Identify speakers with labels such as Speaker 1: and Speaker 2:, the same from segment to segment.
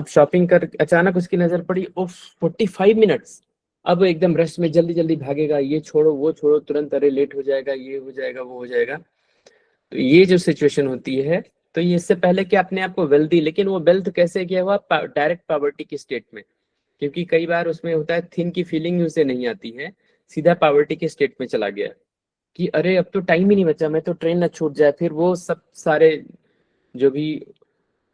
Speaker 1: अब शॉपिंग कर अचानक उसकी नजर पड़ी, ओफ 45 मिनट्स, अब एकदम रश में जल्दी जल्दी भागेगा, ये छोड़ो वो छोड़ो तुरंत, अरे लेट हो जाएगा, ये हो जाएगा वो हो जाएगा। तो ये जो सिचुएशन होती है, तो ये इससे पहले कि अपने आप को वेल्दी, लेकिन वो वेल्थ कैसे किया हुआ, डायरेक्ट पॉवर्टी की स्टेट में, क्योंकि कई बार उसमें होता है थिन की फीलिंग उसे नहीं आती है, सीधा पॉवर्टी के स्टेट में चला गया कि अरे अब तो टाइम ही नहीं बचा, मैं तो ट्रेन ना छूट जाए, फिर वो सब सारे जो भी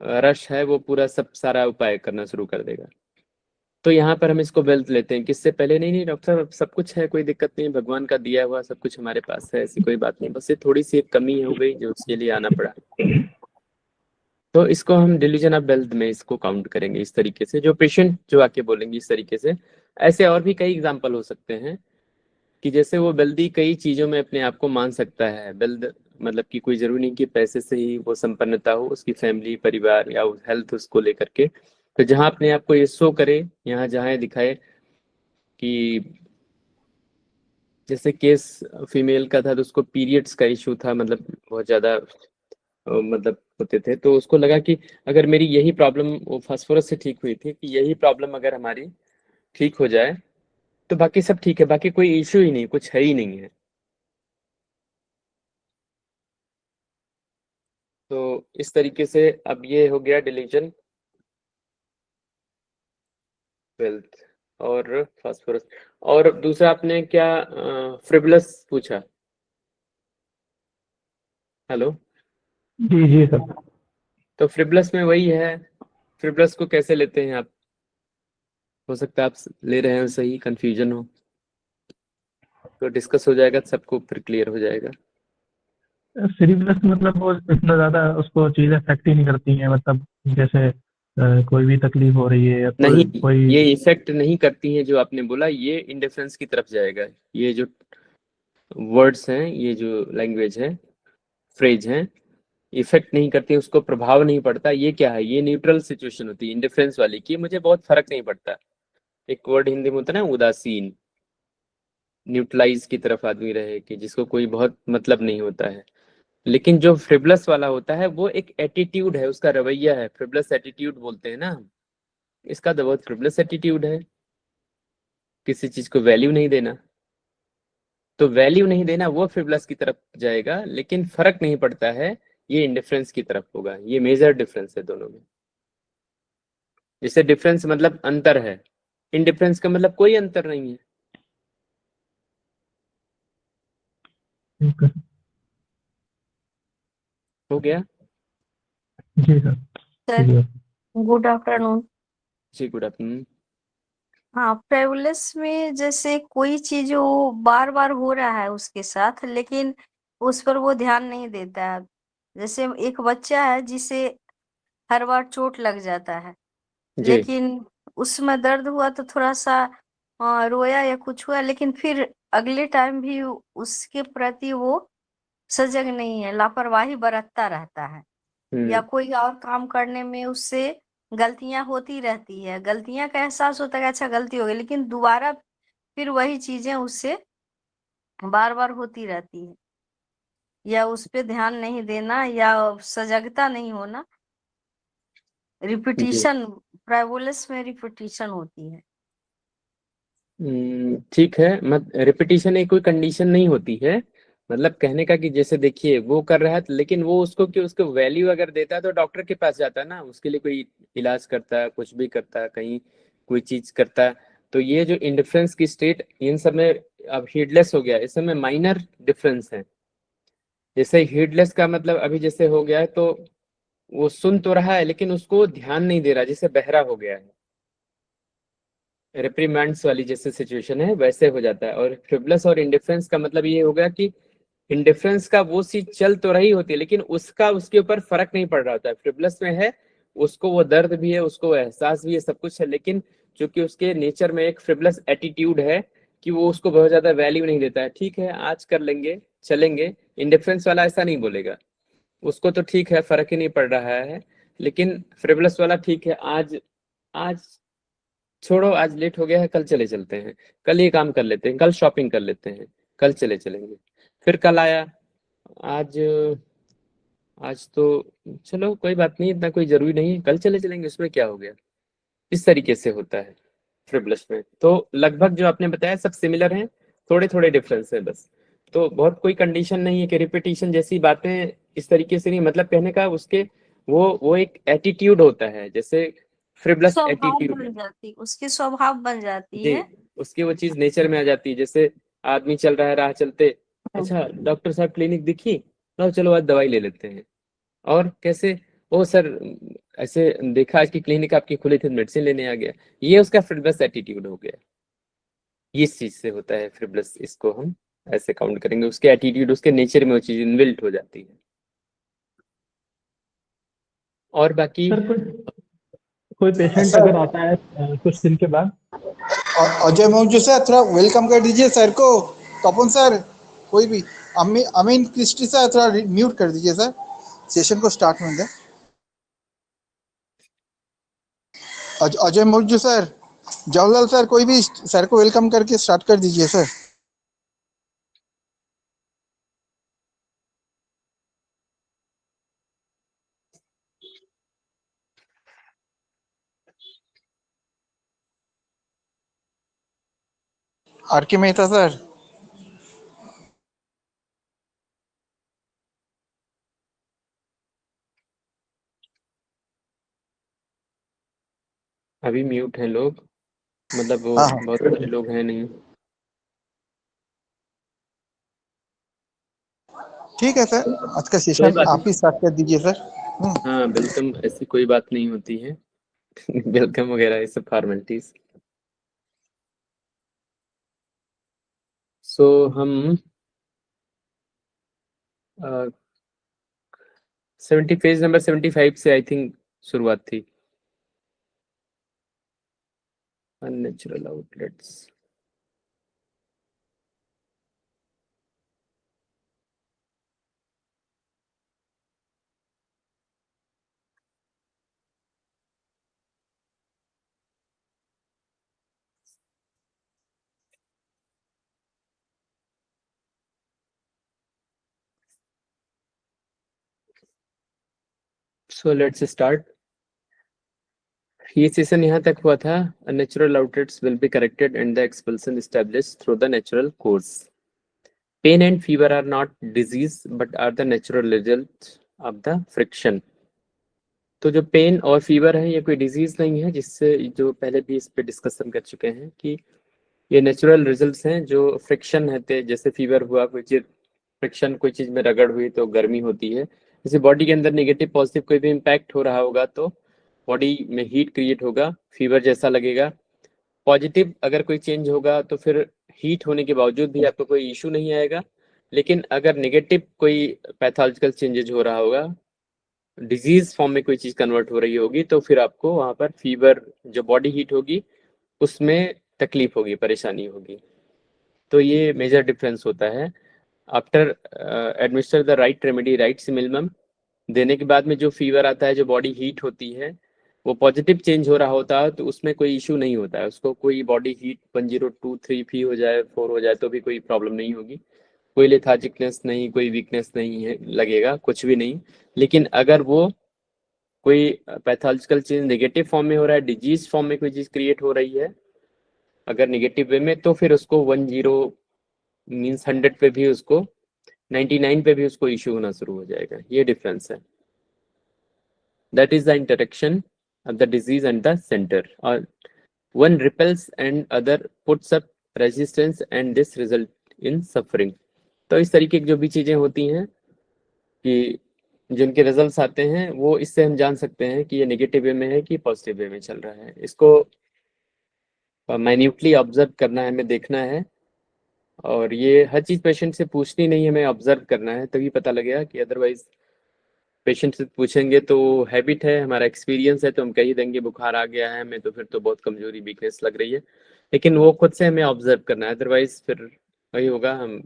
Speaker 1: रश है वो पूरा सब सारा उपाय करना शुरू कर देगा। तो यहाँ पर हम इसको वेल्थ लेते हैं, किससे पहले, नहीं नहीं डॉक्टर साहब सब कुछ है, कोई दिक्कत नहीं, भगवान का दिया हुआ सब कुछ हमारे पास है, ऐसी कोई बात नहीं, बस ये थोड़ी सी एक कमी हो गई जो उसके लिए आना पड़ा। तो इसको हम डिलीजन ऑफ वेल्थ में इसको काउंट करेंगे इस तरीके से, जो पेशेंट जो आके बोलेंगे इस तरीके से। ऐसे और भी कई एग्जाम्पल हो सकते हैं कि जैसे वो वेल्दी कई चीजों में अपने आप को मान सकता है, वेल्थ मतलब कि कोई जरूरी नहीं कि पैसे से ही वो संपन्नता हो, उसकी फैमिली परिवार या हेल्थ उसको लेकर के। तो जहाँ अपने आप को ये शो करे, यहाँ जहाँ ये दिखाए कि जैसे केस फीमेल का था तो उसको पीरियड्स का इशू था, मतलब बहुत ज्यादा मतलब होते थे, तो उसको लगा कि अगर मेरी यही प्रॉब्लम वो फास्फोरस से ठीक हुई थी, कि यही प्रॉब्लम अगर हमारी ठीक हो जाए तो बाकी सब ठीक है, बाकी कोई इशू ही नहीं, कुछ है ही नहीं है। तो इस तरीके से अब ये हो गया डिलीजन वेल्थ और फास्फोरस। और दूसरा आपने क्या फ्रिबलस पूछा? हेलो।
Speaker 2: जी जी सर।
Speaker 1: तो फ्रिबलस में वही है, फ्रिबलस को कैसे लेते हैं आप? हो सकता है आप ले रहे हो सही, कंफ्यूजन हो, तो डिस्कस हो जाएगा, सबको फिर क्लियर हो जाएगा।
Speaker 2: सीरीजलेस मतलब वो इतना ज़्यादा उसको चीज़ें अफेक्ट ही नहीं करती हैं, मतलब जैसे कोई भी तकलीफ हो रही है या
Speaker 1: नहीं,
Speaker 2: कोई कोई।
Speaker 1: ये इफेक्ट नहीं करती हैं जो आपने बोला, ये इंडिफरेंस की तरफ जाएगा। ये जो वर्ड्स हैं, ये जो लैंग्वेज है, फ्रेज है, इफेक्ट नहीं करती, उसको प्रभाव नहीं पड़ता, ये क्या है, ये न्यूट्रल सिचुएशन होती है इंडिफरेंस वाली की, मुझे बहुत फर्क नहीं पड़ता। एक वर्ड हिंदी में होता है ना, उदासीन, न्यूट्रलाइज की तरफ आदमी रहे, कि जिसको कोई बहुत मतलब नहीं होता है। लेकिन जो फ्रिबलस वाला होता है वो एक एटीट्यूड है, उसका रवैया है, फ्रिबलस एटीट्यूड बोलते हैं ना हम। इसका तो बहुत फ्रिबलस एटीट्यूड है, किसी चीज को वैल्यू नहीं देना। तो वैल्यू नहीं देना वो फ्रिबलस की तरफ जाएगा, लेकिन फर्क नहीं पड़ता है, ये इंडिफरेंस की तरफ होगा। ये मेजर डिफरेंस है दोनों में। जैसे डिफरेंस मतलब अंतर है, इंडिफरेंस का मतलब कोई अंतर नहीं है।
Speaker 2: ठीक है।
Speaker 1: हो गया?
Speaker 2: जी सर।
Speaker 3: सर,
Speaker 2: ठीक है।
Speaker 3: Good afternoon.
Speaker 1: जी गुड आफ्टरनून।
Speaker 3: हाँ, फ्रेवलेस में जैसे कोई चीज वो बार बार हो रहा है उसके साथ, लेकिन उस पर वो ध्यान नहीं देता है। जैसे एक बच्चा है जिसे हर बार चोट लग जाता है,
Speaker 1: जी।
Speaker 3: लेकिन उसमें दर्द हुआ तो थोड़ा सा रोया या कुछ हुआ, लेकिन फिर अगले टाइम भी उसके प्रति वो सजग नहीं है, लापरवाही बरतता रहता है, या कोई और काम करने में उससे गलतियां होती रहती है, गलतियां का एहसास होता है कि अच्छा गलती हो गई, लेकिन दोबारा फिर वही चीजें उससे बार बार होती रहती है, या उस पे ध्यान नहीं देना या सजगता नहीं होना।
Speaker 1: जी।
Speaker 3: रिपीटिशन, प्रेवोलस में रिपीटिशन होती है।
Speaker 1: ठीक है, मत रिपीटिशन एक कोई कंडीशन नहीं होती है, मतलब कहने का कि जैसे देखिए वो कर रहा है, लेकिन वो उसको कि उसको वैल्यू अगर देता है तो डॉक्टर के पास जाता है ना, उसके लिए कोई इलाज करता है, कुछ भी करता है, कहीं कोई चीज करता है। तो ये जो इंडिफरेंस की स्टेट, इन सब में अब हीडलेस हो गया, इस सब में माइनर डिफरेंस है। जैसे हीडलेस का मतलब अभी जैसे हो गया है, तो वो सुन तो रहा है लेकिन उसको ध्यान नहीं दे रहा, जैसे बहरा हो गया है, रिप्रीमेंड्स वाली जैसे सिचुएशन है वैसे हो जाता है। और फ्रिवलस और इंडिफरेंस का मतलब ये हो गया कि इंडिफरेंस का वो चीज चल तो रही होती है, लेकिन उसका उसके ऊपर फर्क नहीं पड़ रहा होता है। फ्रिवलस में है, उसको वो दर्द भी है, उसको वो एहसास भी है, सब कुछ है, लेकिन चूंकि उसके नेचर में एक फ्रिवलस एटीट्यूड है कि वो उसको बहुत ज्यादा वैल्यू नहीं देता है, ठीक है आज कर लेंगे चलेंगे। इंडिफरेंस वाला ऐसा नहीं बोलेगा, उसको तो ठीक है फर्क ही नहीं पड़ रहा है, लेकिन फ्रिवलस वाला ठीक है, आज आज छोड़ो, आज लेट हो गया है, कल चले चलते हैं, कल ये काम कर लेते हैं, कल शॉपिंग कर लेते हैं, कल चले चलेंगे। फिर कल आया, आज आज तो चलो कोई बात नहीं, इतना कोई जरूरी नहीं है, कल चले चलेंगे, उसमें क्या हो गया। इस तरीके से होता है फ्रिब्लस में। तो लगभग जो आपने बताया सब सिमिलर हैं, थोड़े थोड़े डिफरेंस है बस। तो बहुत कोई कंडीशन नहीं है कि रिपीटिशन जैसी बातें इस तरीके से नहीं, मतलब कहने का उसके वो एक एटीट्यूड होता है, जैसे फ्रिब्लस
Speaker 3: स्वभाव
Speaker 1: एटीट्यूड
Speaker 3: बन जाती, उसकी स्वभाव बन जाती
Speaker 1: जी,
Speaker 3: है।
Speaker 1: उसकी वो चीज नेचर में आ जाती है। जैसे आदमी चल रहा है राह चलते, अच्छा डॉक्टर साहब क्लिनिक दिखी, लो चलो आज दवाई ले लेते हैं। और कैसे, ओ सर ऐसे देखा आज की क्लिनिक आपकी खुली थी, मेडिसिन लेने आ गया। ये उसका फ्रिब्लस एटीट्यूड हो गया, ये इस चीज से होता है फ्रिब्लस, इसको हम ऐसे काउंट करेंगे, उसके एटीट्यूड उसके नेचर में वो चीज इनबिल्ट हो जाती है। और बाकी
Speaker 2: सर कोई पेशेंट अगर आता है कुछ दिन के बाद,
Speaker 4: अजय मौजू सर थोड़ा वेलकम कर दीजिए सर को। तपन सर, कोई भी, अमीन क्रिस्टी सर थोड़ा म्यूट कर दीजिए सर, सेशन को स्टार्ट होने दें। अजय मौजू सर, जवाहरलाल सर, कोई भी सर को वेलकम करके स्टार्ट कर दीजिए सर। आर के मेहता सर,
Speaker 1: अभी म्यूट है लोग, मतलब वो
Speaker 4: हाँ हाँ
Speaker 1: बहुत सारे लोग हैं नहीं।
Speaker 4: ठीक है सर, आज का
Speaker 1: कोई
Speaker 4: सेशन
Speaker 1: बात
Speaker 4: आप ही स्टार्ट कर दीजिए सर।
Speaker 1: हाँ वेलकम, ऐसी कोई बात नहीं होती है वेलकम वगैरह ये सब फॉर्मेलिटीज। सो हम पेज नंबर 75 से आई थिंक शुरुआत थी, unnatural outlets. So let's start. ये सेशन यहाँ तक हुआ था, unnatural outlets will be corrected and the expulsion established through the natural course. Pain and fever are not disease but are the natural result of the friction. तो जो pen और fever है ये कोई डिजीज नहीं है, जिससे जो पहले भी इस पे डिस्कशन कर चुके हैं कि ये नेचुरल रिजल्ट्स हैं जो फ्रिक्शन है, जैसे फीवर हुआ, कोई चीज फ्रिक्शन कोई चीज में रगड़ हुई तो गर्मी होती है। जैसे बॉडी के अंदर नेगेटिव पॉजिटिव कोई भी इम्पैक्ट हो रहा होगा तो बॉडी में हीट क्रिएट होगा, फीवर जैसा लगेगा। पॉजिटिव अगर कोई चेंज होगा तो फिर हीट होने के बावजूद भी आपको कोई इशू नहीं आएगा। लेकिन अगर नेगेटिव कोई पैथोलॉजिकल चेंजेज हो रहा होगा, डिजीज फॉर्म में कोई चीज कन्वर्ट हो रही होगी, तो फिर आपको वहां पर फीवर, जो बॉडी हीट होगी उसमें तकलीफ होगी, परेशानी होगी। तो ये मेजर डिफरेंस होता है। After administer the right remedy right similimum, देने के बाद में जो फीवर आता है, जो बॉडी हीट होती है, वो पॉजिटिव चेंज हो रहा होता है तो उसमें कोई इशू नहीं होता है। उसको कोई बॉडी हीट 1023 फी हो जाए, 4 हो जाए तो भी कोई प्रॉब्लम नहीं होगी, कोई लेथार्जिकनेस नहीं, कोई वीकनेस नहीं है लगेगा, कुछ भी नहीं। लेकिन अगर वो कोई पैथोलॉजिकल चेंज नेगेटिव फॉर्म में हो रहा है, डिजीज फॉर्म में कोई चीज क्रिएट हो रही है अगर नेगेटिव वे में, तो फिर उसको 10 मीन्स 100 पे भी उसको 99 पे भी उसको इशू होना शुरू हो जाएगा। ये डिफरेंस है। That is the interaction of the disease and the centre. और one repels and other puts up resistance and this result in suffering। तो इस तरीके की जो भी चीजें होती हैं कि जिनके रिजल्ट्स आते हैं, वो इससे हम जान सकते हैं कि ये नेगेटिव वे में है कि पॉजिटिव वे में चल रहा है। इसको माइन्यूटली ऑब्जर्व करना है, हमें देखना है। और ये हर चीज पेशेंट से पूछनी नहीं, हमें ऑब्जर्व करना है, तभी पता लगेगा। कि अदरवाइज पेशेंट से पूछेंगे तो हैबिट है, हमारा एक्सपीरियंस है, तो हम कह ही देंगे बुखार आ गया है हमें, तो फिर तो बहुत कमजोरी वीकनेस लग रही है। लेकिन वो खुद से हमें ऑब्जर्व करना है, अदरवाइज फिर वही होगा, हम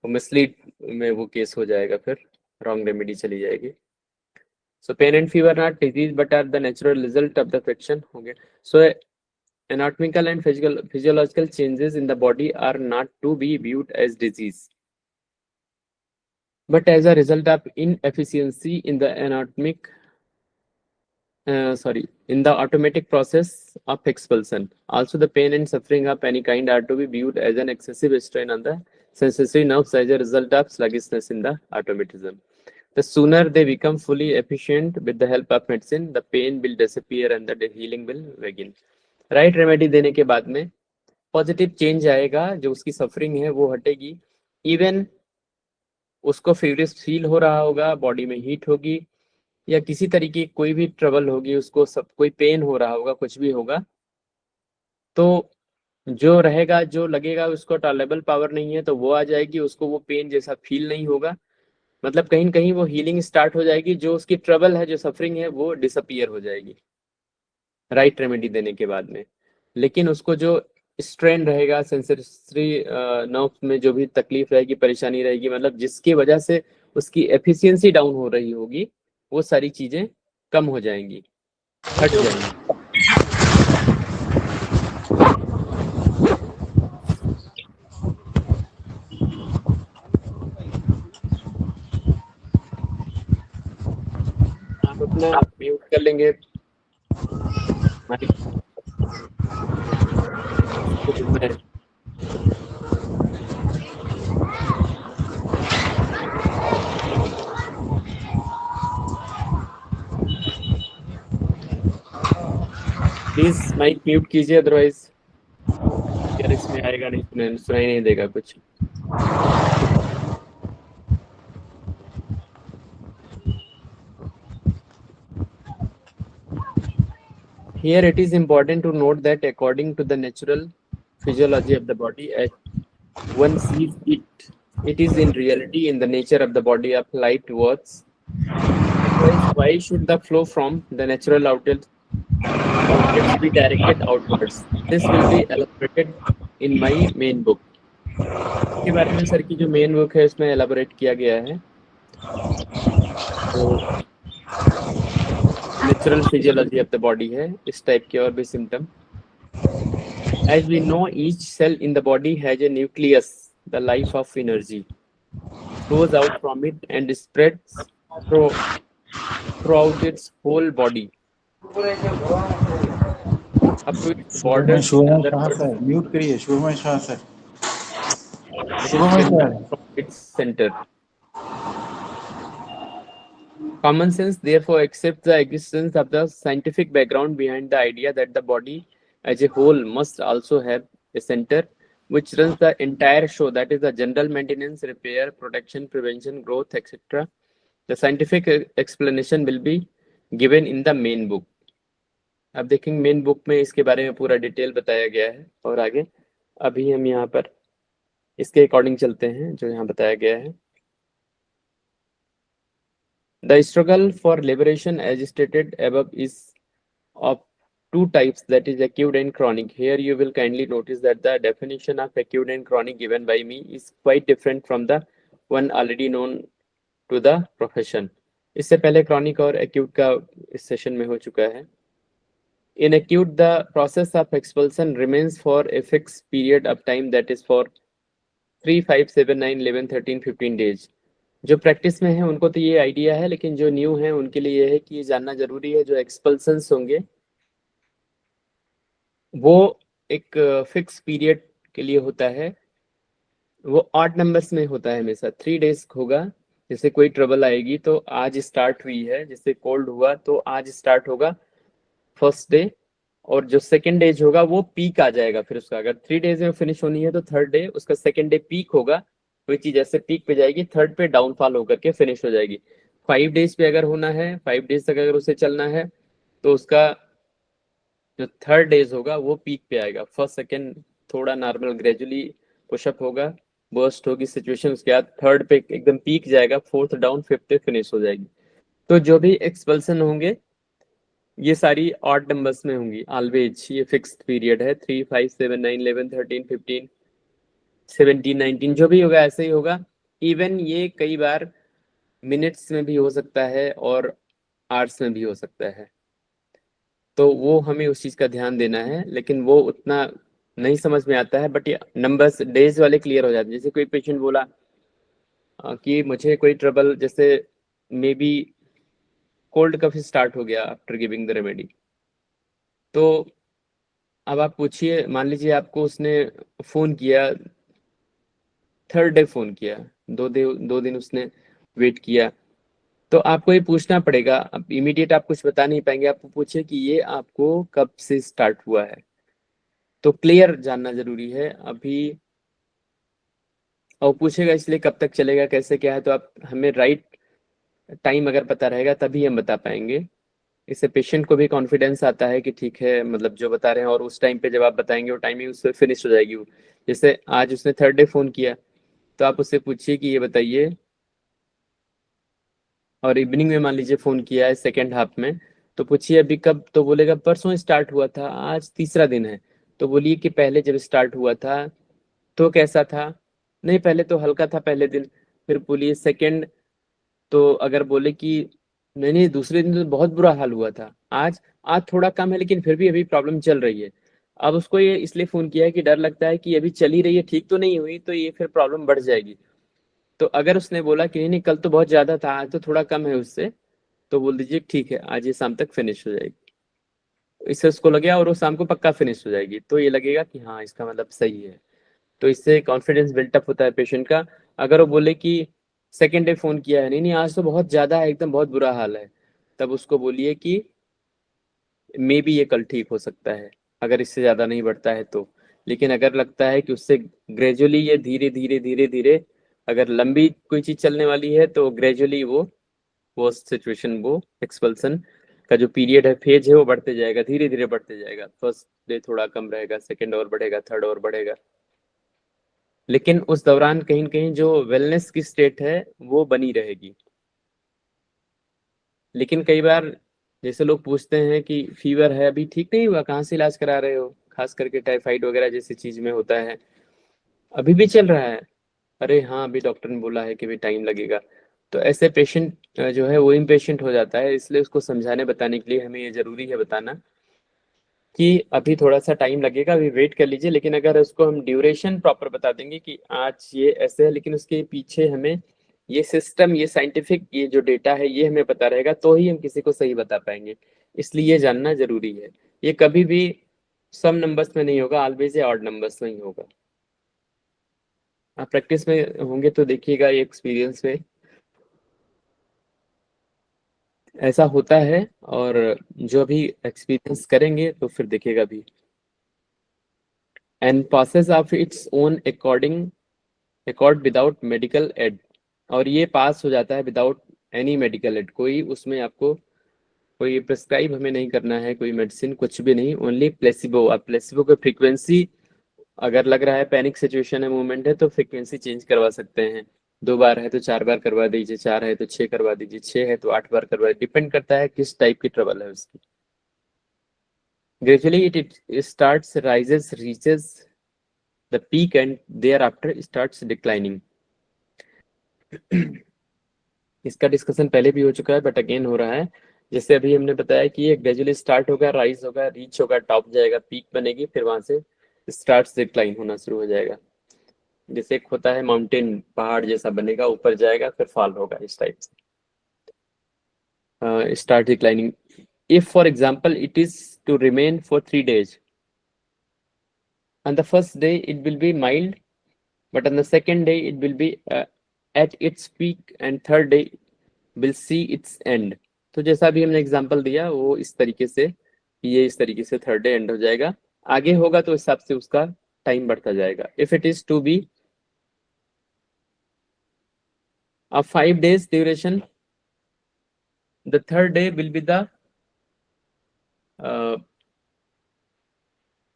Speaker 1: मिसलीड में वो केस हो जाएगा, फिर रॉन्ग रेमेडी चली जाएगी। So pain and fever not disease but are the natural result of the friction हो गया। So anatomical and physiological changes in the body are not to be viewed as disease but as a result of inefficiency in the anatomic in the automatic process of expulsion. Also, the pain and suffering of any kind are to be viewed as an excessive strain on the sensory nerves as a result of sluggishness in the automatism. The sooner they become fully efficient with the help of medicine, the pain will disappear and the healing will begin. Right remedy देने के बाद में positive change आएगा, जो उसकी suffering है वो हटेगी, even उसको फेवरेट फील हो रहा होगा, बॉडी में हीट होगी या किसी तरीके की कोई भी ट्रबल होगी, उसको सब कोई पेन हो रहा होगा, कुछ भी होगा, तो जो रहेगा, जो लगेगा उसको टॉलरेबल पावर नहीं है तो वो आ जाएगी, उसको वो पेन जैसा फील नहीं होगा, मतलब कहीं न कहीं वो हीलिंग स्टार्ट हो जाएगी, जो उसकी ट्रबल है, जो सफरिंग है वो डिसअपीयर हो जाएगी राइट रेमेडी देने के बाद में। लेकिन उसको जो स्ट्रेन रहेगा, सेंसरी नर्व्स में जो भी तकलीफ रहेगी, परेशानी रहेगी, मतलब जिसकी वजह से उसकी एफिशिएंसी डाउन हो रही होगी, वो सारी चीजें कम हो जाएंगी, हट जाएंगी। आप अपना म्यूट कर लेंगे माइक। प्लीज माइक म्यूट कीजिए, अदरवाइज यार इसमें आएगा नहीं, सुनाई नहीं देगा कुछ। Here it is important to note that according to the natural physiology of the body, as one sees it, it is in reality in the nature of the body of light words. Why should the flow from the natural outlets be directed outwards? This will be elaborated in my main book. इसके बारे में sir की जो main book है उसमें elaborate किया गया है। तो natural physiology of the body है, इस टाइप के और भी symptom. As we know, each cell in the body has a nucleus, the life of energy, flows out from it and spreads throughout its whole body. Up to its borders,
Speaker 4: म्यूट करिए Shubman Shah sir,
Speaker 1: from its center. Common sense therefore accepts the existence of the scientific background behind the idea that the body as a whole must also have a center which runs the entire show, that is the general maintenance, repair, protection, prevention, growth, etc. The scientific explanation will be given in the main book. अब देखेंगे main book में इसके बारे में पूरा detail बताया गया है। और आगे अभी हम यहाँ पर इसके अकॉर्डिंग चलते हैं जो यहाँ बताया गया है। The struggle for liberation as stated above is of two types, that is acute and chronic. Here you will kindly notice that the definition of acute and chronic given by me is quite different from the one already known to the profession. इससे पहले chronic और acute का इस session में हो चुका है। In acute, the process of expulsion remains for a fixed period of time, that is for 3, 5, 7, 9, 11, 13, 15 days. जो प्रैक्टिस में है उनको तो ये आइडिया है, लेकिन जो न्यू है उनके लिए ये है कि ये जानना जरूरी है, जो एक्सपल्सन्स होंगे वो एक फिक्स पीरियड के लिए होता है, वो 8 नंबर्स में होता है हमेशा। 3 डेज होगा, जैसे कोई ट्रबल आएगी तो आज स्टार्ट हुई है, जैसे कोल्ड हुआ तो आज स्टार्ट होगा फर्स्ट डे, और जो सेकेंड डेज होगा वो पीक आ जाएगा फिर उसका। अगर 3 डेज में फिनिश होनी है तो थर्ड डे उसका सेकेंड डे पीक होगा, कोई चीज ऐसे पीक पे जाएगी, थर्ड पे डाउनफॉल होकर के फिनिश हो जाएगी। 5 डेज पे अगर होना है, 5 डेज तक अगर उसे चलना है तो उसका जो थर्ड डेज होगा वो पीक पे आएगा। फर्स्ट सेकेंड थोड़ा नॉर्मल ग्रेजुअली पुशअप होगा, बर्स्ट होगी सिचुएशन, उसके बाद थर्ड पे एकदम पीक जाएगा, फोर्थ डाउन, फिफ्थ पे फिनिश हो जाएगी। तो जो भी एक्सपल्सन होंगे ये सारी ऑड नंबर्स में होंगी ऑलवेज। ये फिक्स्ड पीरियड है, 3, 5, 7, 9, 11, 13, 15, 17, 19 जो भी होगा ऐसे ही होगा। इवन ये कई बार मिनट्स में भी हो सकता है और आवर्स में भी हो सकता है, तो वो हमें उस चीज का ध्यान देना है, लेकिन वो उतना नहीं समझ में आता है। बट ये नंबर्स डेज वाले क्लियर हो जाते हैं। जैसे कोई पेशेंट बोला कि मुझे कोई ट्रबल, जैसे maybe cold cough start हो गया आफ्टर गिविंग द रेमेडी। तो अब आप पूछिए, मान लीजिए आपको उसने फोन किया, थर्ड डे फोन किया, 2 दिन उसने वेट किया, तो आपको ये पूछना पड़ेगा। अब इमीडिएट आप कुछ बता नहीं पाएंगे, आपको पूछे कि ये आपको कब से स्टार्ट हुआ है, तो क्लियर जानना जरूरी है अभी। और पूछेगा इसलिए कब तक चलेगा, कैसे क्या है, तो आप हमें राइट टाइम अगर पता रहेगा तभी हम बता पाएंगे। इससे पेशेंट को भी कॉन्फिडेंस आता है कि ठीक है, मतलब जो बता रहे हैं, और उस टाइम पे जब आप बताएंगे वो टाइमिंग उससे फिनिश हो जाएगी। जैसे आज उसने थर्ड डे फोन किया, तो आप उससे पूछिए कि ये बताइए, और इवनिंग में मान लीजिए फोन किया है सेकेंड हाफ में, तो पूछिए अभी कब, तो बोलेगा परसों स्टार्ट हुआ था, आज तीसरा दिन है। तो बोलिए कि पहले जब स्टार्ट हुआ था तो कैसा था, नहीं पहले तो हल्का था पहले दिन। फिर बोलिए सेकेंड, तो अगर बोले कि नहीं नहीं दूसरे दिन तो बहुत बुरा हाल हुआ था, आज आज थोड़ा कम है लेकिन फिर भी अभी प्रॉब्लम चल रही है। अब उसको ये इसलिए फोन किया है कि डर लगता है कि अभी चली रही है, ठीक तो नहीं हुई, तो ये फिर प्रॉब्लम बढ़ जाएगी। तो अगर उसने बोला कि नहीं नहीं कल तो बहुत ज्यादा था, आज तो थोड़ा कम है उससे, तो बोल दीजिए ठीक है, आज ये शाम तक फिनिश हो जाएगी। इससे उसको लगेगा, और वो शाम को पक्का फिनिश हो जाएगी, तो ये लगेगा कि हाँ इसका मतलब सही है। तो इससे कॉन्फिडेंस बिल्टअप होता है पेशेंट का। अगर वो बोले कि सेकेंड डे फोन किया है, नहीं नहीं आज तो बहुत ज्यादा है, एकदम बहुत बुरा हाल है, तब उसको बोलिए कि मे बी ये कल ठीक हो सकता है, अगर इससे ज्यादा नहीं बढ़ता है तो। लेकिन अगर लगता है कि उससे ग्रेजुअली ये धीरे धीरे धीरे धीरे, अगर लंबी कोई चीज चलने वाली है तो ग्रेजुअली वो सिचुएशन, वो एक्सपल्सन का जो पीरियड है, फेज है, वो बढ़ते जाएगा, धीरे धीरे बढ़ते जाएगा। फर्स्ट डे थोड़ा कम रहेगा, सेकेंड और बढ़ेगा, थर्ड और बढ़ेगा, लेकिन उस दौरान कहीं न कहीं जो वेलनेस की स्टेट है वो बनी रहेगी। लेकिन कई बार जैसे लोग पूछते हैं कि फीवर है, अभी ठीक नहीं हुआ, कहाँ से इलाज करा रहे हो, खास करके टाइफाइड वगैरह जैसी चीज में होता है, अभी भी चल रहा है, अरे हाँ अभी डॉक्टर ने बोला है कि भी टाइम लगेगा। तो ऐसे पेशेंट जो है वो इम्पेशेंट हो जाता है, इसलिए उसको समझाने बताने के लिए हमें ये जरूरी है बताना कि अभी थोड़ा सा टाइम लगेगा, अभी वेट कर लीजिए। लेकिन अगर उसको हम ड्यूरेशन प्रॉपर बता देंगे कि आज ये ऐसे है, लेकिन उसके पीछे हमें ये सिस्टम, ये साइंटिफिक, ये जो डेटा है ये हमें पता रहेगा, तो ही हम किसी को सही बता पाएंगे। इसलिए ये जानना जरूरी है। ये कभी भी सम नंबर्स में नहीं होगा, ऑलवेज ये ऑड नंबर्स में ही होगा। आप प्रैक्टिस में होंगे तो देखिएगा, ये एक्सपीरियंस में ऐसा होता है, और जो भी एक्सपीरियंस करेंगे तो फिर देखिएगा भी। And passes of its own accord without medical aid, और ये पास हो जाता है विदाउट एनी मेडिकल एड। कोई उसमें आपको कोई प्रिस्क्राइब हमें नहीं करना है, कोई मेडिसिन कुछ भी नहीं, ओनली प्लेसिबो। आप प्लेसिबो की फ्रीक्वेंसी, अगर लग रहा है पैनिक सिचुएशन है, मूवमेंट है, तो फ्रीक्वेंसी चेंज करवा सकते हैं। 2 बार है तो 4 बार करवा दीजिए, 4 है तो 6 करवा दीजिए, 6 है तो 8 बार करवा दीजिए, डिपेंड करता है किस टाइप की ट्रबल है उसकी। Gradually it starts, rises, reaches the peak and thereafter starts declining. इसका डिस्कशन पहले भी हो चुका है, बट अगेन हो रहा है। जैसे अभी हमने बताया कि ये ग्रेजुअली स्टार्ट होगा, राइज होगा, रीच होगा, टॉप जाएगा, पीक बनेगी, फिर वहां से स्टार्ट्स डिक्लाइन होना शुरू हो जाएगा। जैसे एक होता है माउंटेन, पहाड़ जैसा बनेगा, ऊपर जाएगा, फिर फॉल होगा, इस टाइप से start declining. If for example it is to remain for 3 days, on the first day it will be mild, but on the second day it will be at its peak, and third day will see its end. तो जैसा भी हमने example दिया वो इस तरीके से, ये इस तरीके से थर्ड डे एंड हो जाएगा। आगे होगा तो हिसाब से उसका टाइम बढ़ता जाएगा। If it is to be a 5 days duration, the third day will be the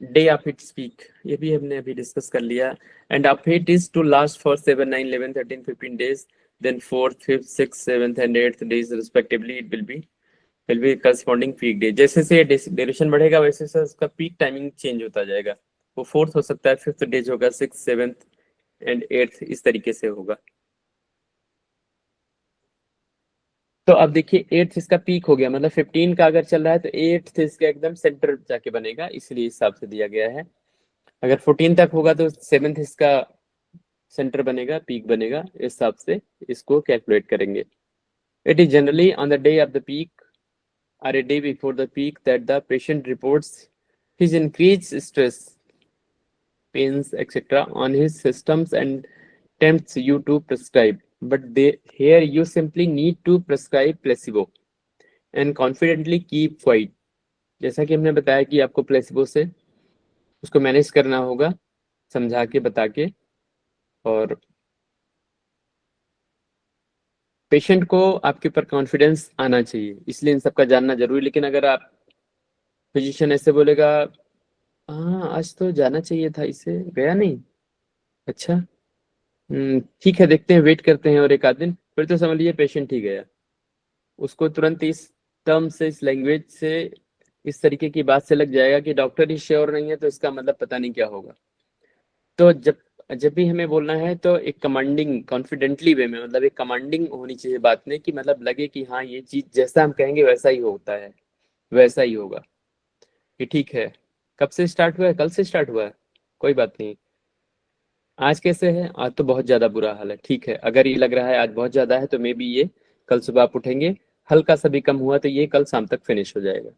Speaker 1: day of its peak, ये भी हमने अभी डिस्कस कर लिया। And of it is to last for 7, 9, 11, 13, 15 days, then 4th, 5th, 6th, 7th and 8th days respectively it will be corresponding peak day। जैसे से duration बढ़ेगा वैसे से उसका पीक टाइमिंग चेंज होता जाएगा। वो 4th हो सकता है, 5th डेज होगा, 6th, 7th एंड 8th, इस तरीके से होगा। तो अब देखिए 8th इसका पीक हो गया, मतलब 15 का अगर चल रहा है तो 8th इसका एकदम सेंटर जाके बनेगा, इसलिए इस हिसाब से दिया गया है। अगर 14 तक होगा तो 7th इसका सेंटर बनेगा, पीक बनेगा, इस हिसाब से इसको कैलकुलेट करेंगे। It is generally on the day of the peak or a day before the peak that the patient reports his increased stress, pains, etc. on his systems and tempts you to prescribe. But here you simply need to prescribe placebo and confidently keep quiet. जैसा कि हमने बताया कि आपको placebo से उसको manage करना होगा, समझा के बता के, और पेशेंट को आपके ऊपर कॉन्फिडेंस आना चाहिए, इसलिए इन सब का जानना जरूरी। लेकिन अगर आप फिजिशियन ऐसे बोलेगा हाँ आज तो जाना चाहिए था, इसे गया नहीं, अच्छा ठीक है देखते हैं, वेट करते हैं और एक आध दिन, फिर तो समझ लीजिए पेशेंट ही गया। उसको तुरंत इस टर्म से, इस लैंग्वेज से, इस तरीके की बात से लग जाएगा कि डॉक्टर ही श्योर नहीं है तो इसका मतलब पता नहीं क्या होगा। तो जब भी हमें बोलना है तो एक कमांडिंग, कॉन्फिडेंटली वे में, मतलब एक कमांडिंग होनी चाहिए बात में, कि मतलब लगे कि हाँ ये चीज जैसा हम कहेंगे वैसा ही होता है, वैसा ही होगा। कि ठीक है, कब से स्टार्ट हुआ है? कल से स्टार्ट हुआ है, कोई बात नहीं। आज कैसे है? आज तो बहुत ज्यादा बुरा हाल है। ठीक है, अगर ये लग रहा है आज बहुत ज्यादा है तो मे बी ये कल सुबह आप उठेंगे, हल्का सा भी कम हुआ तो ये कल शाम तक फिनिश हो जाएगा।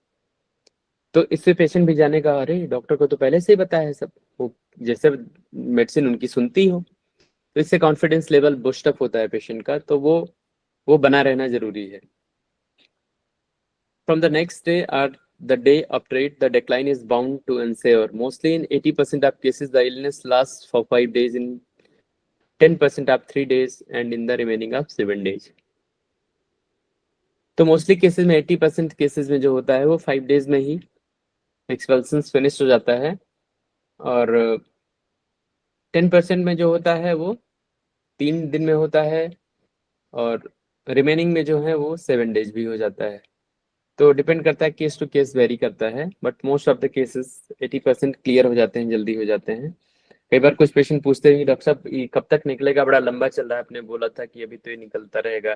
Speaker 1: तो इससे पेशेंट भी जानेगा अरे डॉक्टर को तो पहले से ही बताया है सब, वो जैसे मेडिसिन उनकी सुनती हो। तो इससे कॉन्फिडेंस लेवल बूस्ट अप होता है पेशेंट का, तो वो बना रहना जरूरी है। From the next day or the day of treat, the decline is bound to ensue. Mostly in 80% of cases, the illness lasts for 5 days, in 10% of 3 days, and in the remaining of 7 days. तो mostly cases में 80% cases में जो होता है वो 5 days में ही एक्सपल्सन्स finish हो जाता है, और 10% में जो होता है वो 3 दिन में होता है, और रिमेनिंग में जो है वो 7 डेज भी हो जाता है। तो डिपेंड करता है, केस टू केस वेरी करता है, but most of the cases 80% clear हो जाते हैं, जल्दी हो जाते हैं। कई बार कुछ पेशेंट पूछते हैं डॉक्टर साहब ये कब तक निकलेगा, बड़ा लंबा चल रहा है, आपने बोला था कि अभी तो ये निकलता रहेगा।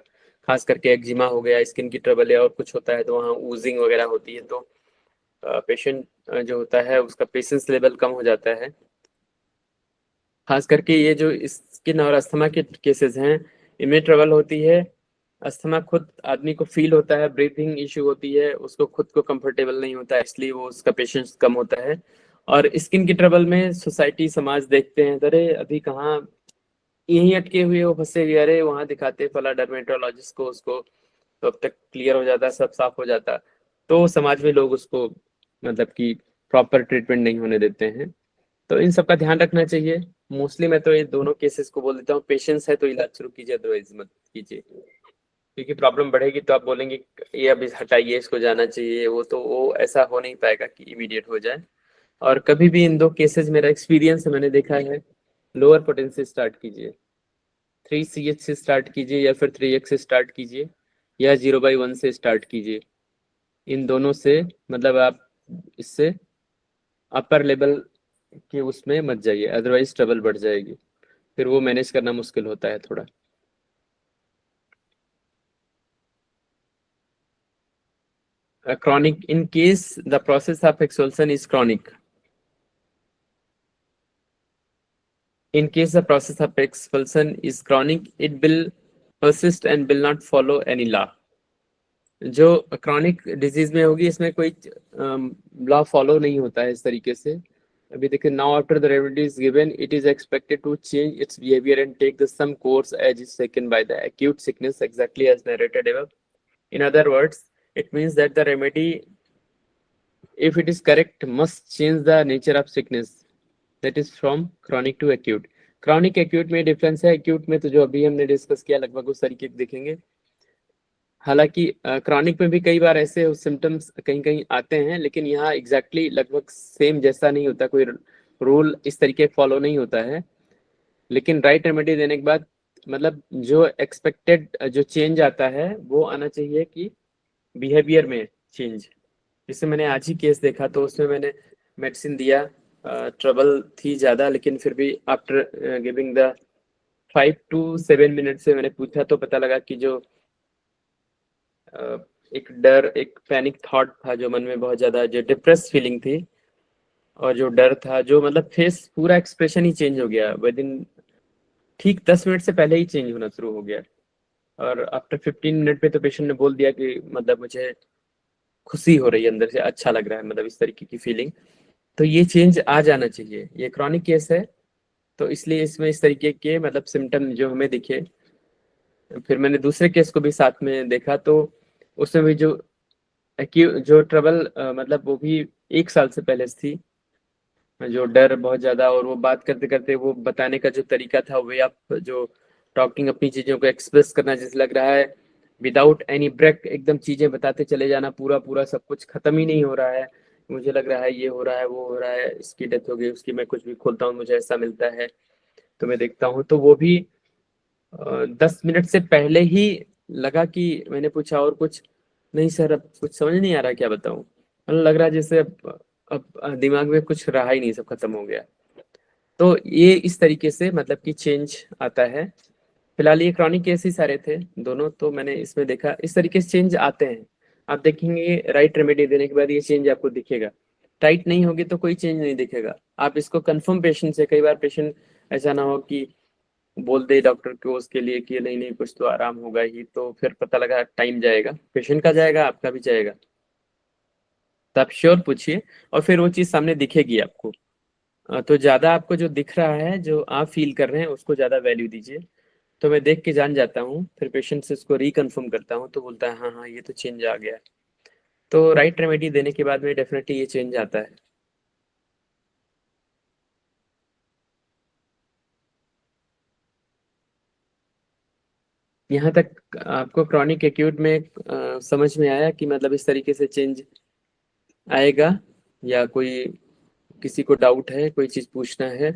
Speaker 1: खास करके एक्जिमा हो गया, स्किन की ट्रबल है और कुछ होता है तो वहाँ ऊजिंग वगैरह होती है, तो पेशेंट जो होता है उसका पेशेंस लेवल कम हो जाता है। खास करके ये जो स्किन और अस्थमा के केसेस हैं, इनमें ट्रबल होती है। अस्थमा खुद आदमी को फील होता है, ब्रीथिंग इश्यू होती है, उसको खुद को कंफर्टेबल नहीं होता है, इसलिए वो उसका पेशेंस कम होता है। और स्किन की ट्रबल में सोसाइटी समाज देखते हैं, अरे अभी कहाँ यहीं अटके हुए हो, फंसे हुए, अरे वहां दिखाते फला डर्मेटोलॉजिस्ट को, उसको तो अब तक क्लियर हो जाता, सब साफ हो जाता। तो समाज में लोग उसको मतलब कि प्रॉपर ट्रीटमेंट नहीं होने देते हैं। तो इन सब का ध्यान रखना चाहिए। मोस्टली मैं तो ये दोनों केसेस को बोल देता हूँ, पेशेंस है तो इलाज शुरू कीजिए, अदरवाइज मत कीजिए, क्योंकि प्रॉब्लम बढ़ेगी तो आप बोलेंगे ये अभी हटाइए, इसको जाना चाहिए, वो ऐसा हो नहीं पाएगा कि इमीडिएट हो जाए। और कभी भी इन दो केसेस, मेरा एक्सपीरियंस है, मैंने देखा है, लोअर पोटेंसी से स्टार्ट कीजिए, 3CH से स्टार्ट कीजिए या फिर 3X से स्टार्ट कीजिए या 0/1 से स्टार्ट कीजिए। इन दोनों से मतलब आप इससे अपर लेवल के उसमें मत जाइए, अदरवाइज ट्रबल बढ़ जाएगी, फिर वो मैनेज करना मुश्किल होता है थोड़ा। Chronic, in case the process of expulsion is chronic. In case the process of expulsion is chronic, it will persist and will not follow any law. जो क्रॉनिक डिजीज में होगी इसमें कोई लॉ फॉलो नहीं होता है इस तरीके से। अभी देखिए, now after the remedy is given, it is expected to change its behaviour and take the same course as is taken by the acute sickness, exactly as narrated above. In other words, it means that the remedy, if it is correct, must change the nature of sickness, that is from chronic to acute. Chronic acute में difference है। acute में तो जो अभी हमने discuss किया लगभग उस तरीके देखेंगे। हालांकि क्रॉनिक में भी कई बार ऐसे सिम्टम्स कहीं कहीं आते हैं, लेकिन यहाँ एग्जैक्टली लगभग सेम जैसा नहीं होता, कोई रूल इस तरीके फॉलो नहीं होता है। लेकिन राइट रेमेडी देने के बाद मतलब जो एक्सपेक्टेड जो चेंज आता है वो आना चाहिए कि बिहेवियर में चेंज। जैसे मैंने आज ही केस देखा तो उसमें मैंने मेडिसिन दिया, ट्रबल थी ज़्यादा, लेकिन फिर भी after giving the 5 to 7 minute से मैंने पूछा तो पता लगा कि जो एक डर, एक पैनिक थॉट था जो मन में बहुत ज़्यादा, जो डिप्रेस फीलिंग थी और जो डर था, जो मतलब फेस पूरा एक्सप्रेशन ही चेंज हो गया विद इन ठीक 10 मिनट से पहले ही चेंज होना शुरू हो गया। और आफ्टर 15 मिनट पे तो पेशेंट ने बोल दिया कि मतलब मुझे खुशी हो रही है अंदर से, अच्छा लग रहा है, मतलब इस तरीके की फीलिंग। तो ये चेंज आ जाना चाहिए। ये क्रॉनिक केस है तो इसलिए इसमें इस तरीके के मतलब सिम्टम जो हमें दिखे। फिर मैंने दूसरे केस को भी साथ में देखा, तो उसमें भी जो ट्रबल मतलब वो भी 1 साल से पहले थी, जो डर बहुत ज्यादा, और वो बात करते करते वो बताने का जो तरीका था, वे आप जो टॉकिंग, अपनी चीजों को एक्सप्रेस करना, जैसे लग रहा है विदाउट एनी ब्रेक एकदम चीजें बताते चले जाना, पूरा पूरा सब कुछ खत्म ही नहीं हो रहा है, मुझे लग रहा है ये हो रहा है, वो हो रहा है, इसकी डेथ हो गई, उसकी, मैं कुछ भी खोलता हूँ मुझे ऐसा मिलता है, तो मैं देखता हूँ। तो वो भी 10 मिनट से पहले ही लगा कि मैंने पूछा और कुछ नहीं सर, अब कुछ समझ नहीं आ रहा क्या बताऊं, मतलब लग रहा है जैसे अब दिमाग में कुछ रहा ही नहीं, सब खत्म हो गया। तो ये इस तरीके से मतलब कि चेंज आता है। फिलहाल ये क्रॉनिक केस ही सारे थे दोनों, तो मैंने इसमें देखा इस तरीके से चेंज आते हैं। आप देखेंगे राइट रेमेडी देने के बाद ये चेंज आपको दिखेगा, टाइट नहीं होगी तो कोई चेंज नहीं दिखेगा। आप इसको कंफर्म पेशेंट से, कई बार पेशेंट ऐसा ना हो कि बोल दे डॉक्टर को उसके लिए कि नहीं नहीं कुछ तो आराम होगा ही, तो फिर पता लगा टाइम जाएगा, पेशेंट का जाएगा, आपका भी जाएगा। तो आप श्योर पूछिए और फिर वो चीज सामने दिखेगी आपको। तो ज्यादा आपको जो दिख रहा है, जो आप फील कर रहे हैं, उसको ज्यादा वैल्यू दीजिए। तो मैं देख के जान जाता हूँ, फिर पेशेंट से उसको रिकन्फर्म करता हूँ, तो बोलता है हाँ हाँ ये तो चेंज आ गया। तो राइट रेमेडी देने के बाद में डेफिनेटली ये चेंज आता है। यहाँ तक आपको क्रॉनिक एक्यूट में समझ में आया कि मतलब इस तरीके से चेंज आएगा, या कोई किसी को डाउट है, कोई चीज पूछना है?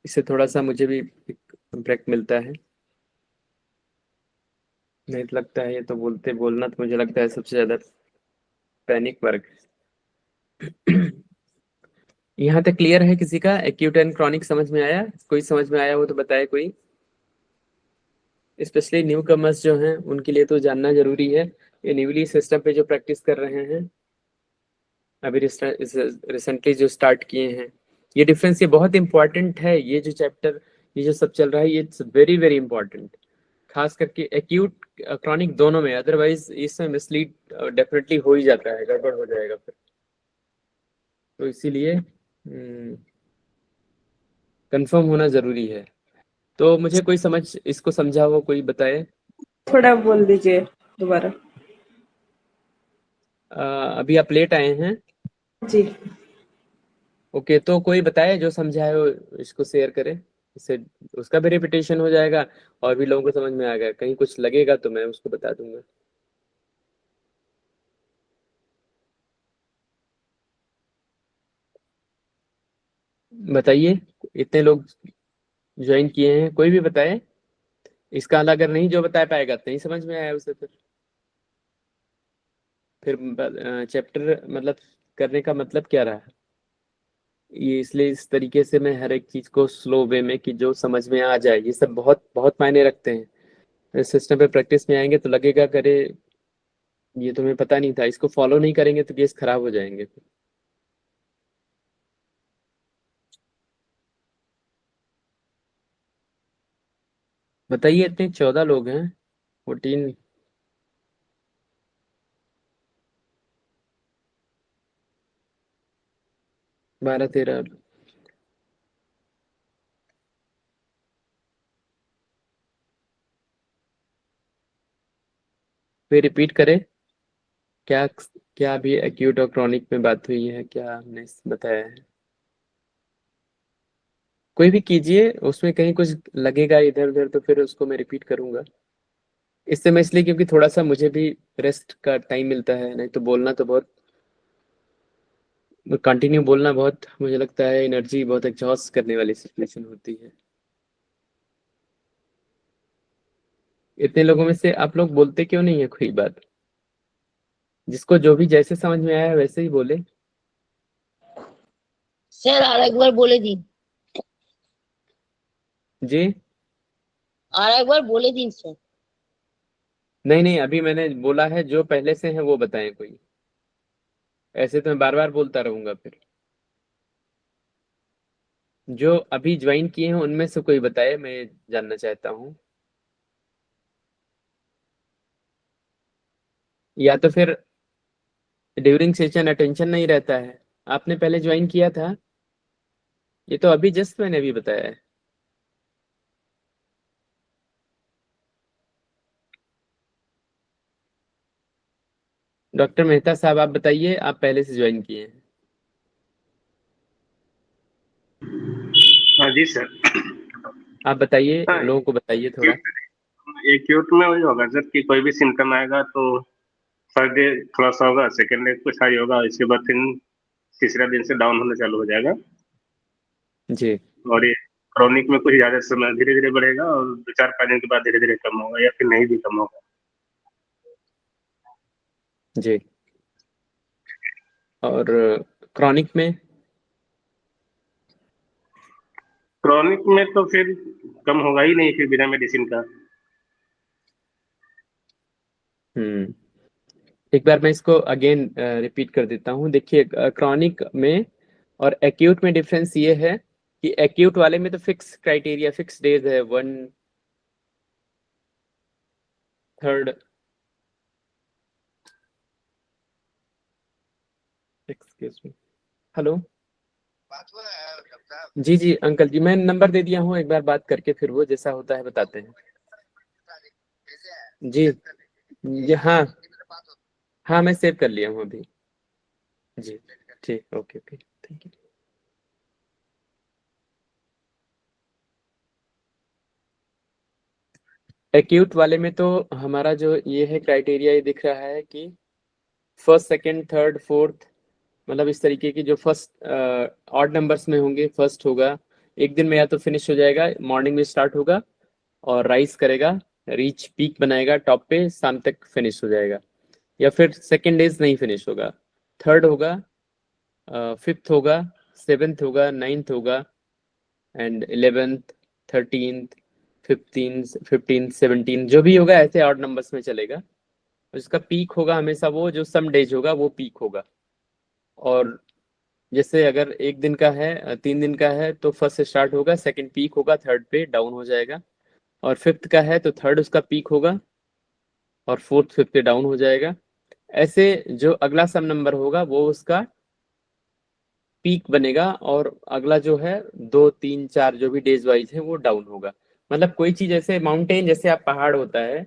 Speaker 1: इससे थोड़ा सा मुझे भी एक ब्रेक मिलता है। नहीं तो लगता है ये तो बोलना तो मुझे लगता है सबसे ज्यादा पैनिक वर्क। यहाँ तक क्लियर है किसी का? एक्यूट एंड क्रॉनिक समझ में आया? कोई समझ में आया हो तो बताए कोई। स्पेशली न्यू कमर्स जो हैं उनके लिए तो जानना जरूरी है। ये न्यूली सिस्टम पे जो प्रैक्टिस कर रहे हैं, अभी रिसेंटली जो स्टार्ट किए हैं, ये डिफरेंस ये बहुत इंपॉर्टेंट है। ये जो चैप्टर, ये जो सब चल रहा है, ये इट्स वेरी वेरी इंपॉर्टेंट, खास करके एक्यूट क्रॉनिक दोनों में। अदरवाइज इसमें मिसलीड डेफिनेटली हो ही जाता है, गड़बड़ हो जाएगा फिर। तो इसीलिए कंफर्म होना जरूरी है। तो मुझे कोई समझ, इसको समझा हो कोई बताए।
Speaker 5: थोड़ा बोल दीजिए दोबारा।
Speaker 1: अभी आप लेट आए हैं?
Speaker 5: जी।
Speaker 1: ओके, तो कोई बताए जो समझा है वो इसको शेयर करे, इससे उसका भी रिपीटेशन हो जाएगा और भी लोगों को समझ में आ गया। कहीं कुछ लगेगा तो मैं उसको बता दूंगा। बताइए, इतने लोग ज्वाइन किए हैं, कोई भी बताए। इसका हल अगर नहीं जो बता पाएगा, तो नहीं समझ में आया उसे, फिर चैप्टर मतलब करने का मतलब क्या रहा? ये इसलिए इस तरीके से मैं हर एक चीज को स्लो वे में, कि जो समझ में आ जाए, ये सब बहुत बहुत मायने रखते हैं। इस सिस्टम पे प्रैक्टिस में आएंगे तो लगेगा करे ये तुम्हें पता नहीं था, इसको फॉलो नहीं करेंगे तो केस खराब हो जाएंगे। बताइए, इतने 14 लोग हैं, 14, 12, 13। फिर रिपीट करें, क्या क्या अभी एक्यूट और क्रॉनिक में बात हुई है, क्या हमने बताया है? कोई भी कीजिए, उसमें कहीं कुछ लगेगा इधर उधर तो फिर उसको मैं रिपीट करूंगा। इससे मैं इसलिए क्योंकि थोड़ा सा मुझे भी रेस्ट का टाइम मिलता है, नहीं तो बोलना तो बहुत, कंटिन्यू बोलना बहुत, मुझे लगता है एनर्जी बहुत एग्जॉस्ट करने वाली सिचुएशन होती है। इतने लोगों में से आप लोग बोलते क्यों नहीं है कोई बात? जिसको जो भी जैसे समझ में आया वैसे ही बोले।
Speaker 6: सर और एक बार बोले दी।
Speaker 1: जी?
Speaker 6: और एक बार बोले दी सर।
Speaker 1: नहीं नहीं, अभी मैंने बोला है, जो पहले से है वो बताएं कोई। ऐसे तो मैं बार बार बोलता रहूंगा फिर। जो अभी ज्वाइन किए हैं उनमें से कोई बताए, मैं जानना चाहता हूँ। या तो फिर ड्यूरिंग सेशन अटेंशन नहीं रहता है। आपने पहले ज्वाइन किया था? ये तो अभी जस्ट मैंने अभी बताया है। डॉक्टर मेहता साहब आप बताइए, आप पहले से ज्वाइन किए हैं?
Speaker 7: हाँ जी सर।
Speaker 1: आप बताइए,
Speaker 7: हाँ,
Speaker 1: लोगों को बताइए थोड़ा।
Speaker 7: एक्यूट में वही होगा सर कि कोई भी सिम्टम आएगा तो फर्स्ट डे थोड़ा सा होगा, सेकेंड डे कुछ हाई होगा, इसके बाद फिर तीसरा दिन से डाउन होना चालू हो जाएगा।
Speaker 1: जी
Speaker 7: और ये क्रॉनिक में कुछ ज्यादा समय धीरे धीरे बढ़ेगा और 2-4-5 दिन के बाद धीरे धीरे कम होगा या फिर नहीं भी कम होगा।
Speaker 1: जी। और क्रॉनिक में?
Speaker 7: क्रॉनिक में तो फिर कम होगा ही नहीं फिर बिना मेडिसिन का।
Speaker 1: एक बार मैं इसको अगेन रिपीट कर देता हूँ। देखिए, क्रॉनिक में और एक्यूट में डिफरेंस ये है कि एक्यूट वाले में तो फिक्स क्राइटेरिया, फिक्स डेज है, 1/3। Excuse me, hello. जी जी अंकल जी, मैं नंबर दे दिया हूँ, एक बार बात करके फिर वो जैसा होता है बताते हैं। जी जी हाँ हाँ, मैं सेव कर लिया हूँ अभी। जी ठीक, okay okay, thank you. Acute वाले में तो हमारा जो ये है क्राइटेरिया, ये दिख रहा है कि फर्स्ट, सेकंड, थर्ड, फोर्थ, मतलब इस तरीके की जो फर्स्ट ऑड नंबर्स में होंगे, फर्स्ट होगा एक दिन में या तो फिनिश हो जाएगा, मॉर्निंग में स्टार्ट होगा और राइज करेगा, रीच पीक बनाएगा टॉप पे, शाम तक फिनिश हो जाएगा। या फिर सेकेंड डेज नहीं फिनिश होगा, थर्ड होगा, फिफ्थ होगा, सेवेंथ होगा, नाइन्थ होगा, एंड 11th, 13th, 15th, 17 जो भी होगा, ऐसे ऑड नंबर्स में चलेगा। उसका पीक होगा हमेशा वो जो सम डेज होगा वो पीक होगा। और जैसे अगर एक दिन का है, 3 दिन का है, तो फर्स्ट से स्टार्ट होगा, सेकंड पीक होगा, थर्ड पे डाउन हो जाएगा। और फिफ्थ का है तो थर्ड उसका पीक होगा और फोर्थ फिफ्थ पे डाउन हो जाएगा। ऐसे जो अगला सम नंबर होगा वो उसका पीक बनेगा, और अगला जो है 2, 3, 4 जो भी डेज वाइज है वो डाउन होगा। मतलब कोई चीज ऐसे माउंटेन, जैसे आप पहाड़ होता है,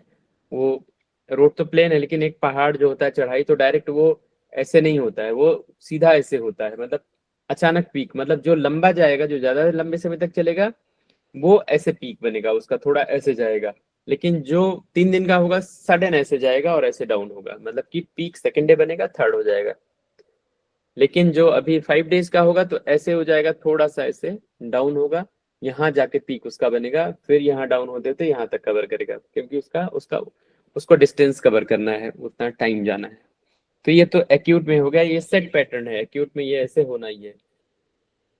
Speaker 1: वो रोड तो प्लेन है, लेकिन एक पहाड़ जो होता है चढ़ाई, तो डायरेक्ट वो ऐसे नहीं होता है, वो सीधा ऐसे होता है, मतलब अचानक पीक, मतलब जो लंबा जाएगा, जो ज्यादा लंबे समय तक चलेगा, वो ऐसे पीक बनेगा उसका, थोड़ा ऐसे जाएगा। लेकिन जो 3 दिन का होगा, सडन ऐसे जाएगा और ऐसे डाउन होगा, मतलब कि पीक सेकेंड डे बनेगा, थर्ड हो जाएगा। लेकिन जो अभी 5 डेज का होगा तो ऐसे हो जाएगा, थोड़ा सा ऐसे डाउन होगा, यहाँ जाके पीक उसका बनेगा, फिर यहाँ डाउन होते होते यहाँ तक कवर करेगा, क्योंकि उसका उसका उसको डिस्टेंस कवर करना है, उतना टाइम जाना है। तो ये तो एक्यूट में हो गया, ये सेट पैटर्न है, एक्यूट में ये ऐसे होना ही है।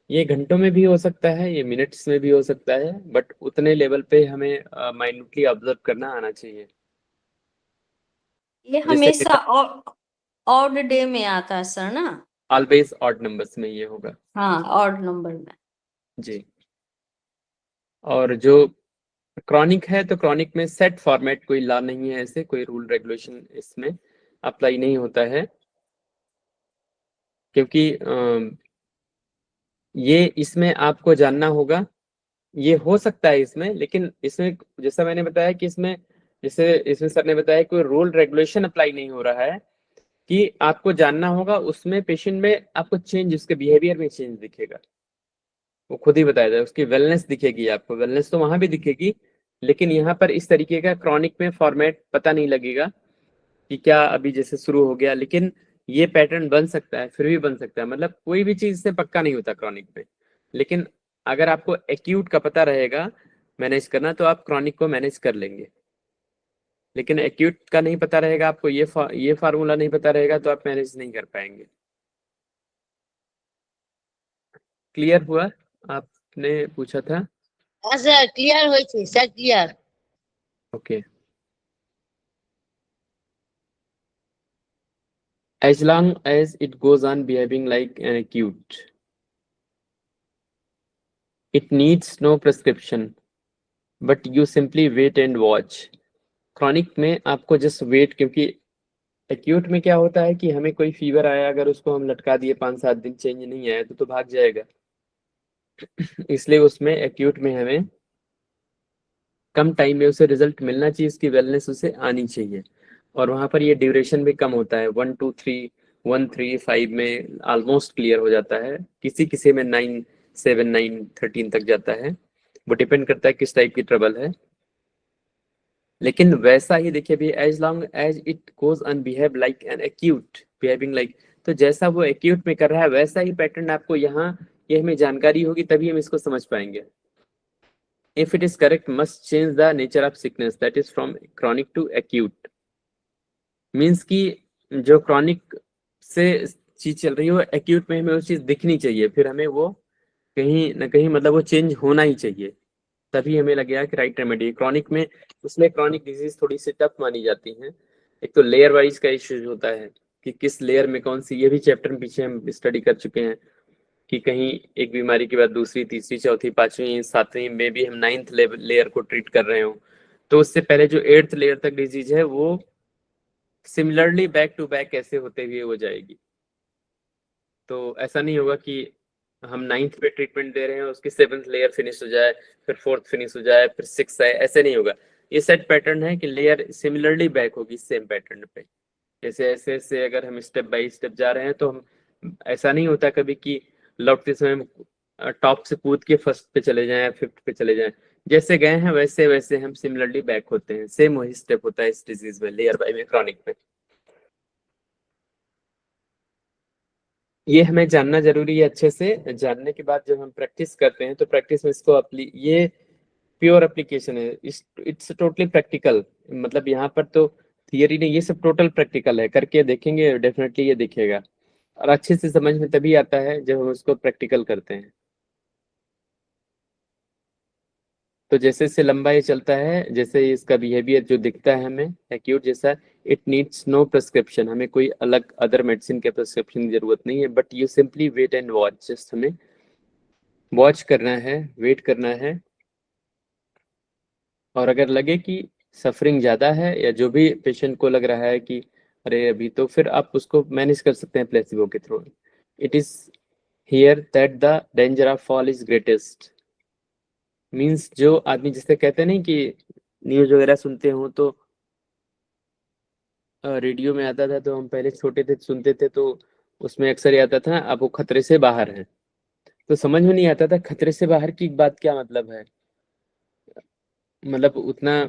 Speaker 1: ये घंटों में भी हो सकता है, ये मिनट्स में भी हो सकता है, बट उतने लेवल पे हमें माइन्यूटली ऑब्जर्व करना आना चाहिए।
Speaker 3: ये
Speaker 1: जैसे
Speaker 3: हमेशा ऑड डे में आता है सर ना?
Speaker 1: ऑलवेज ऑड नंबर्स में ये होगा।
Speaker 3: हाँ, ऑड नंबर में।
Speaker 1: जी। और जो क्रॉनिक है, तो क्रॉनिक में सेट फॉर्मेट कोई लॉ नहीं है, ऐसे कोई रूल रेगुलेशन इसमें अप्लाई नहीं होता है, क्योंकि ये इसमें आपको जानना होगा। ये हो सकता है इसमें, लेकिन इसमें जैसा मैंने बताया कि इसमें, जैसे इसमें सर ने बताया, कोई रूल रेगुलेशन अप्लाई नहीं हो रहा है, कि आपको जानना होगा उसमें पेशेंट में आपको चेंज, उसके बिहेवियर में चेंज दिखेगा, वो खुद ही बताया जाए, उसकी वेलनेस दिखेगी आपको, वेलनेस तो वहां भी दिखेगी, लेकिन यहाँ पर इस तरीके का क्रॉनिक में फॉर्मेट पता नहीं लगेगा कि क्या अभी जैसे शुरू हो गया, लेकिन ये पैटर्न बन सकता है, फिर भी बन सकता है, मतलब कोई भी चीज से पक्का नहीं होता क्रॉनिक में। लेकिन अगर आपको एक्यूट का पता रहेगा मैनेज करना, तो आप क्रॉनिक को मैनेज कर लेंगे। लेकिन एक्यूट का नहीं पता रहेगा आपको, ये फार्मूला नहीं पता रहेगा, तो आप मैनेज नहीं कर पाएंगे। क्लियर हुआ? आपने पूछा था।
Speaker 6: हाँ सर, क्लियर হয়েছে sir, clear.
Speaker 1: Okay. As long as it goes on behaving like an acute, it needs no prescription, but you simply wait and watch. Chronic में आपको जस्ट वेट, क्योंकि एक्यूट में क्या होता है कि हमें कोई फीवर आया, अगर उसको हम लटका दिए 5-7 दिन चेंज नहीं आया तो भाग जाएगा। इसलिए उसमें एक्यूट में हमें कम टाइम में उसे रिजल्ट मिलना चाहिए, उसकी वेलनेस उसे आनी चाहिए, और वहां पर ये ड्यूरेशन भी कम होता है। 1 2 3 1 3 5 में ऑलमोस्ट क्लियर हो जाता है, किसी किसी में 9 7 9 13 तक जाता है, वो डिपेंड करता है किस टाइप की ट्रबल है। लेकिन वैसा ही देखिए भी, as long as it goes on behave like an acute behaving like, तो जैसा वो एक्यूट में कर रहा है वैसा ही पैटर्न आपको यहाँ ये हमें जानकारी होगी तभी हम इसको समझ पाएंगे। If it is correct, must change the nature of sickness, that is from chronic to acute. Means कि जो chronic से चीज चल रही है वो acute में हमें वो चीज दिखनी चाहिए, फिर हमें वो कहीं ना कहीं मतलब वो चेंज होना ही चाहिए, तभी हमें लगेगा कि राइट रेमेडी। क्रॉनिक में उसमें क्रॉनिक डिजीज थोड़ी सी टफ मानी जाती है। एक तो लेयर वाइज का इश्यूज होता है कि किस लेयर में कौन सी, ये भी चैप्टर में पीछे हम स्टडी कर चुके हैं कि कहीं एक बीमारी के बाद दूसरी, तीसरी, चौथी, पांचवी, सातवीं में भी हम 9th लेयर को ट्रीट कर रहे हो, तो उससे पहले जो 8th लेयर तक डिजीज है वो सिमिलरली बैक टू बैक ऐसे होते हुए हो जाएगी। तो ऐसा नहीं होगा कि हम 9th पे ट्रीटमेंट दे रहे हैं उसकी 7th लेयर फिनिश हो जाए, फिर 4th फिनिश हो जाए, फिर 6th आए, ऐसे नहीं होगा। ये सेट पैटर्न है कि लेयर सिमिलरली बैक होगी सेम पैटर्न पे। जैसे ऐसे ऐसे अगर हम स्टेप बाय स्टेप जा रहे हैं तो हम, ऐसा नहीं होता कभी कि लौटते समय टॉप से कूद के फर्स्ट पे चले जाएं या 5th पे चले जाएं, जैसे गए हैं वैसे वैसे हम सिमिलरली बैक होते हैं। सेम वही स्टेप होता है इस डिजीज में, लेयर बाय में, क्रॉनिक में। ये हमें जानना जरूरी है। अच्छे से जानने के बाद जब हम प्रैक्टिस करते हैं तो प्रैक्टिस में इसको ये प्योर एप्लीकेशन है, इट्स टोटली प्रैक्टिकल। मतलब यहाँ पर तो थियरी नहीं, ये सब टोटल प्रैक्टिकल है, करके देखेंगे डेफिनेटली ये दिखेगा, और अच्छे से समझ में तभी आता है जब हम उसको प्रैक्टिकल करते हैं। तो जैसे से लंबा ये चलता है, जैसे इसका बिहेवियर जो दिखता है हमें एक्यूट जैसा, इट नीड्स नो प्रिस्क्रिप्शन, हमें कोई अलग अदर मेडिसिन के प्रिस्क्रिप्शन की जरूरत नहीं है, but you simply wait and watch. Just हमें वॉच करना है, वेट करना है, और अगर लगे कि सफरिंग ज़्यादा है या जो भी पेशेंट को लग रहा है कि अरे अभी, तो फिर आप उसको मैनेज कर सकते हैं प्लेसिबो के through. It is here that the danger of fall is greatest. Means जो आदमी, जिसे कहते नहीं कि न्यूज वगैरह सुनते हो तो रेडियो में आता था, तो हम पहले छोटे थे सुनते थे तो उसमें अक्सर ये आता था अब वो खतरे से बाहर है, तो समझ में नहीं आता था खतरे से बाहर की बात क्या मतलब है। मतलब उतना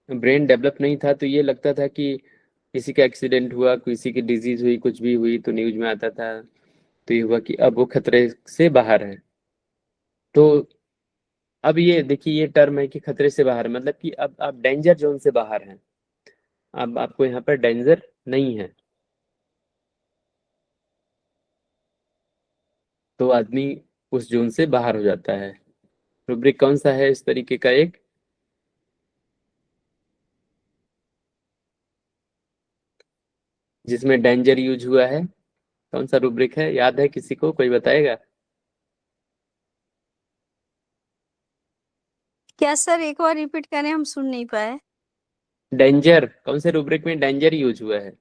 Speaker 1: ब्रेन डेवलप नहीं था, तो ये लगता था कि किसी का एक्सीडेंट हुआ, किसी की डिजीज हुई, कुछ भी हुई तो न्यूज में आता था, तो ये हुआ कि अब वो खतरे से बाहर है। तो अब ये देखिए ये टर्म है कि खतरे से बाहर, मतलब कि अब आप डेंजर जोन से बाहर हैं, अब आपको यहाँ पर डेंजर नहीं है, तो आदमी उस जोन से बाहर हो जाता है। रूब्रिक कौन सा है इस तरीके का, एक जिसमें डेंजर यूज हुआ है, कौन सा रूब्रिक है, याद है किसी को, कोई बताएगा?
Speaker 3: क्या सर, एक बार रिपीट करें, हम सुन नहीं पाए।
Speaker 1: डेंजर, कौन से रूब्रिक में डेंजर यूज हुआ है?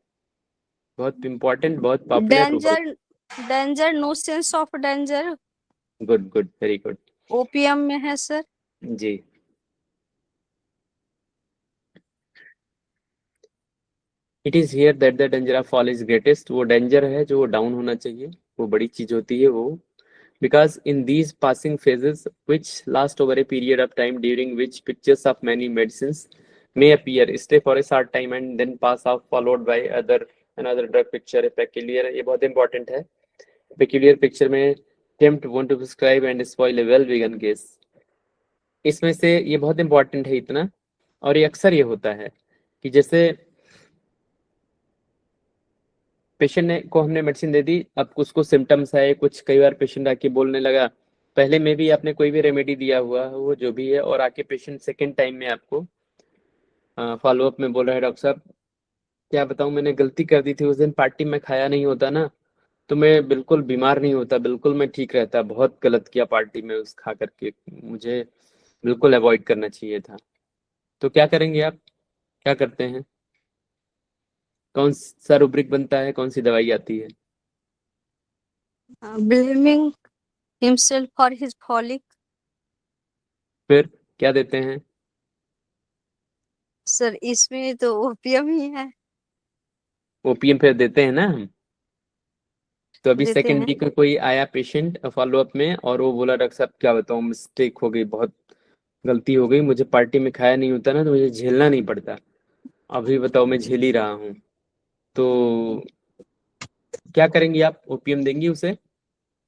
Speaker 1: बहुत इंपॉर्टेंट, बहुत popular rubric.
Speaker 3: Danger, danger, no sense of danger,
Speaker 1: good good, very good
Speaker 3: OPM में है सर।
Speaker 1: जी। It is here that the danger of fall is greatest, वो डेंजर है जो डाउन होना चाहिए, वो बड़ी चीज होती है वो। Because in these passing phases, which last over a period of time during which pictures of many medicines may appear, stay for a short time and then pass off, followed by another drug picture, a peculiar, ये बहुत important है, peculiar picture में tempt want to prescribe and spoil a well begun case। इसमें से ये बहुत important है इतना, और ये अक्सर ये होता है कि जैसे पेशेंट को हमने मेडिसिन दे दी, अब उसको सिम्टम्स आए कुछ, कई बार पेशेंट आके बोलने लगा, पहले में भी आपने कोई भी रेमेडी दिया हुआ वो जो भी है, और आके पेशेंट सेकेंड टाइम में आपको फॉलोअप में बोल रहा है, डॉक्टर साहब क्या बताऊं, मैंने गलती कर दी थी उस दिन, पार्टी में खाया नहीं होता ना तो मैं बिल्कुल बीमार नहीं होता, बिल्कुल मैं ठीक रहता, बहुत गलत किया पार्टी में उस खा करके, मुझे बिल्कुल अवॉइड करना चाहिए था। तो क्या करेंगे आप, क्या करते हैं, कौन सा रूब्रिक बनता है, कौन सी दवाई आती है?
Speaker 3: Blaming himself for his folic.
Speaker 1: फिर क्या देते हैं?
Speaker 3: सर इसमें तो ओपियम ही है।
Speaker 1: ओपीएम फिर देते हैं ना हम। तो अभी
Speaker 3: देते
Speaker 1: सेकेंड
Speaker 3: हैं।
Speaker 1: वीक में कोई आया पेशेंट फॉलोअप में और वो बोला डॉक्टर साहब क्या बताऊं, मिस्टेक हो गई, बहुत गलती हो गई, मुझे पार्टी में खाया नहीं होता ना तो मुझे झेलना नहीं पड़ता, अभी बताओ मैं झेल ही रहा हूँ, तो क्या करेंगी आप? ओपीएम देंगी उसे?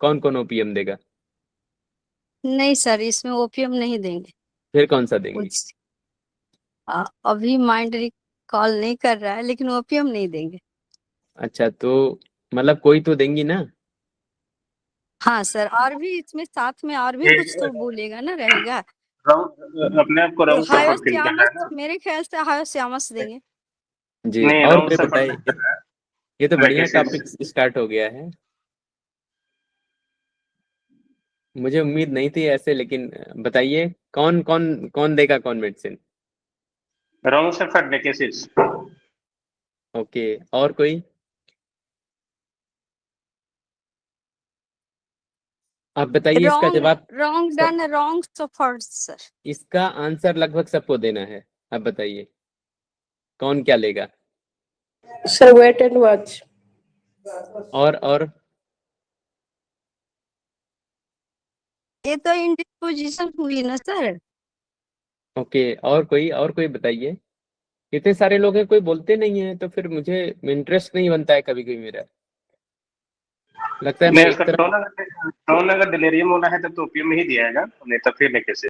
Speaker 1: कौन कौन ओपीएम देगा?
Speaker 3: नहीं सर, इसमें ओपियम नहीं देंगे।
Speaker 1: फिर कौन सा देंगी?
Speaker 3: अभी माइंड रिकॉल नहीं कर रहा है, लेकिन ओपियम नहीं देंगे।
Speaker 1: अच्छा, तो मतलब कोई तो देंगी ना?
Speaker 3: हाँ सर, और भी इसमें साथ में और भी
Speaker 7: ये-
Speaker 3: कुछ तो बोलेगा ना, रहेगा।
Speaker 7: अपने आप को
Speaker 3: तो
Speaker 7: रॉन्ग सपोर्ट फील कर रहा है ना।
Speaker 3: मेरे ख्याल से हायोसियामस देंगे।
Speaker 1: जी,
Speaker 7: नहीं,
Speaker 1: और
Speaker 7: रॉन्ग
Speaker 1: कोई
Speaker 7: सपोर्ट
Speaker 1: बताइए।
Speaker 7: कर रहा है।
Speaker 1: ये तो बढ़िया
Speaker 7: कैसे?
Speaker 1: टॉपिक स्टार्ट हो गया है, मुझे उम्मीद नहीं थी ऐसे, लेकिन बताइए कौन कौन कौन देगा कौन medicine?
Speaker 7: Wrong support cases.
Speaker 1: Okay, और कोई? आप बताइए इसका जवाब।
Speaker 3: Wrong done, wrong suffered sir.
Speaker 1: इसका आंसर लगभग सबको देना है, आप बताइए कौन क्या लेगा?
Speaker 5: Sir wait and watch.
Speaker 1: और
Speaker 3: ये तो इंडिस्पोजिशन हुई ना सर।
Speaker 1: ओके, और कोई बताइए। इतने सारे लोग हैं, कोई बोलते नहीं है, तो फिर मुझे इंटरेस्ट नहीं बनता है कभी कभी मेरा, लगता है मैं
Speaker 7: नहीं,
Speaker 1: एक
Speaker 7: उसका
Speaker 1: तरफ
Speaker 7: टोन अगर डिलीरियम होना है तब तो ओपीएम ही दिया जाएगा, नहीं तो फिर नहीं कैसे।